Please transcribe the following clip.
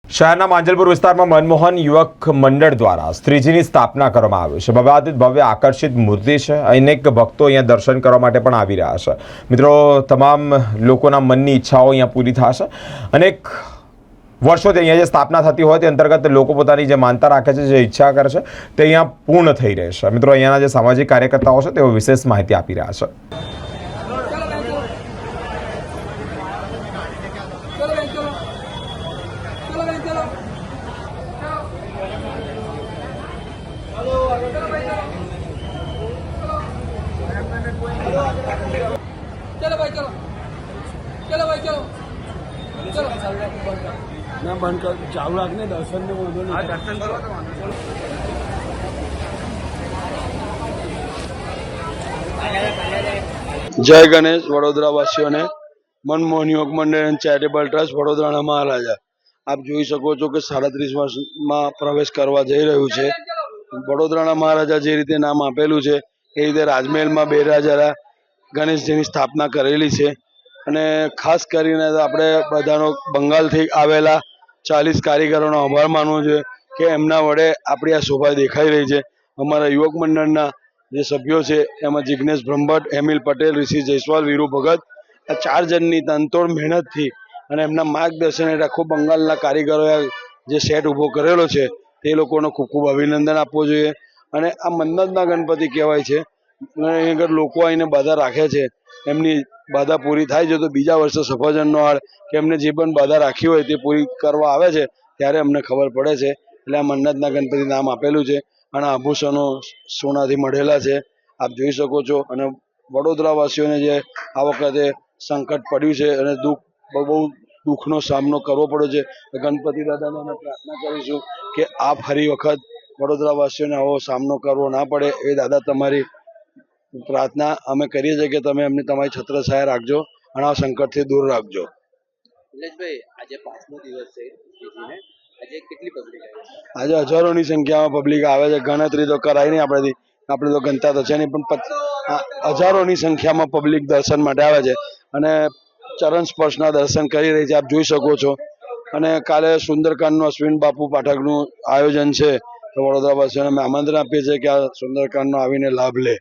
શહેરના માંજલપુર વિસ્તારમાં મનમોહન યુવક મંડળ દ્વારા શ્રીજીની સ્થાપના કરવામાં આવી છે। ભવ્યાતીત ભવ્ય આકર્ષિત મૂર્તિ છે। અનેક ભક્તો અહીંયા દર્શન કરવા માટે પણ આવી રહ્યા છે। મિત્રો, તમામ લોકોના મનની ઈચ્છાઓ અહીંયા પૂરી થશે। અનેક વર્ષોથી અહીંયા જે સ્થાપના થતી હોય તે અંતર્ગત લોકો પોતાની જે માનતા રાખે છે, જે ઈચ્છા કરે છે, તે અહીંયા પૂર્ણ થઈ રહેશે। મિત્રો, અહીંયાના જે સામાજિક કાર્યકર્તાઓ છે તેઓ વિશેષ માહિતી આપી રહ્યા છે। चलो भाई चलो चलो भाई चलो चलो ना बंद कर चालू रखने दर्शन में बोलो ना दर्शन करो जय गणेश वडोदरावासीओने मनमोहन युवक मंडल एंड चैरिटेबल ट्रस्ट वडोदराना महाराजा आप જોઈ શકો છો કે 37 વર્ષમાં પ્રવેશ કરવા જઈ રહ્યું છે। વડોદરાના મહારાજા જે રીતે નામ આપેલું છે એ રીતે રાજમહેલમાં બેરાજરા ગણેશજીની સ્થાપના કરેલી છે। અને ખાસ કરીને આપણે બધાનો બંગાળથી આવેલા 40 કારીગરોનો આભાર માનવો જોઈએ કે એમના વડે આપણી આ શોભા દેખાઈ રહી છે। અમારા યુવક મંડળના જે સભ્યો છે એમાં જિગ્નેશ બ્રહ્મભટ્ટ, હેમિલ પટેલ, ઋષિ જયસ્વાલ, વીરુ ભગત, આ 4 જણની તનતોડ મહેનતથી અને એમના માર્ગદર્શન હેઠળ આખો બંગાળના કારીગરોએ જે સેટ ઊભો કરેલો છે તે લોકોનો ખૂબ ખૂબ અભિનંદન આપવો જોઈએ। અને આ મન્નતના ગણપતિ કહેવાય છે। અહીં આગળ લોકો આવીને બાધા રાખે છે, એમની બાધા પૂરી થાય છે તો બીજા વર્ષે સફરજનનો હાર કે એમને જે પણ બાધા રાખી હોય તે પૂરી કરવા આવે છે ત્યારે અમને ખબર પડે છે। એટલે આ મન્નતના ગણપતિ નામ આપેલું છે અને આભૂષણો સોનાથી મળેલા છે, આપ જોઈ શકો છો। અને વડોદરાવાસીઓને જે આ વખતે સંકટ પડ્યું છે અને બહુ દુઃખનો સામનો કરવો પડ્યો છે, ગણપતિ દાદાને અમે પ્રાર્થના કરીશું કે આ ફરી વખત વડોદરાવાસીઓને આવો સામનો કરવો ના પડે। એ દાદા તમારી પ્રાર્થના અમે કરીએ છીએ કે તમે એમને તમારી છત્રછાયા રાખજો અને આ સંકટથી દૂર રાખજો। નિલેશભાઈ, આજે 5મો દિવસ છે શ્રીજીને, આજે કેટલી પબ્લિક આવી છે? આજે હજારોની સંખ્યામાં પબ્લિક આવે છે। ગણતરી તો કરાય નહીં આપણાથી, આપણે તો ગણતા તો છે નહીં, પણ હજારોની સંખ્યામાં પબ્લિક દર્શન માટે આવે છે અને ચરણ સ્પર્શના દર્શન કરી રહી છે, આપ જોઈ શકો છો। અને કાલે સુંદરકાંડનું અશ્વિન બાપુ પાઠકનું આયોજન છે તો વડોદરાવાસીઓને અમે આમંત્રણ આપીએ છીએ કે આ સુંદરકાંડનો આવીને લાભ લે।